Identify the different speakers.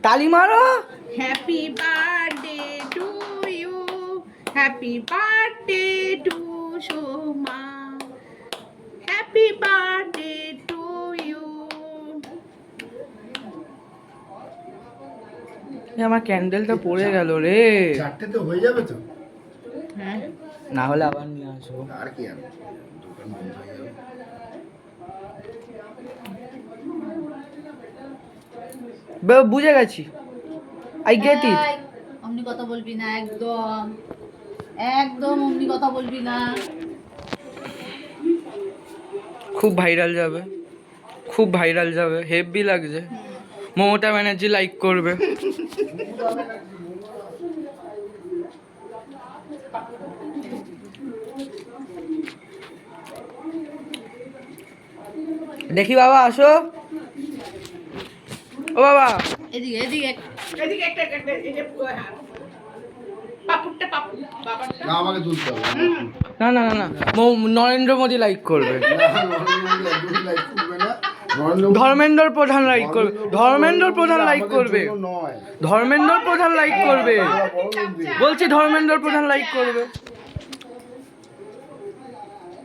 Speaker 1: ताली मारो।
Speaker 2: Happy birthday to you, happy birthday to Shoma, happy birthday to you.
Speaker 1: আমার ক্যান্ডেলটা পড়ে গেল রে।
Speaker 3: চারটে তো হয়ে যাবে তো।
Speaker 2: হ্যাঁ
Speaker 1: না হলে আবার নিয়ে আসবো।
Speaker 3: আর কি আর দোকান বন্ধ হয়ে যাবে।
Speaker 1: বুঝে গেছি, আই গেট ইট।
Speaker 4: অমনি কথা বলবি না, একদম একদম অমনি কথা বলবি না।
Speaker 1: খুব ভাইরাল যাবে, খুব ভাইরাল যাবে, হেভি লাগছে। মমতা ব্যানার্জি লাইক করবে। দেখি বাবা আসো। ও বাবা
Speaker 4: এদিকে এদিকে
Speaker 2: এদিকে একটা এই যে পাপুরটা পাপু বাবারটা
Speaker 3: না আমাকে তুলতে হবে।
Speaker 1: না না না না, নরেন্দ্র মোদী লাইক করবে। ধর্মেন্দ্র প্রধান লাইক করবে, ধর্মেন্দ্র প্রধান লাইক করবে, ধর্মেন্দ্র প্রধান লাইক করবে, বলছি ধর্মেন্দ্র প্রধান লাইক করবে।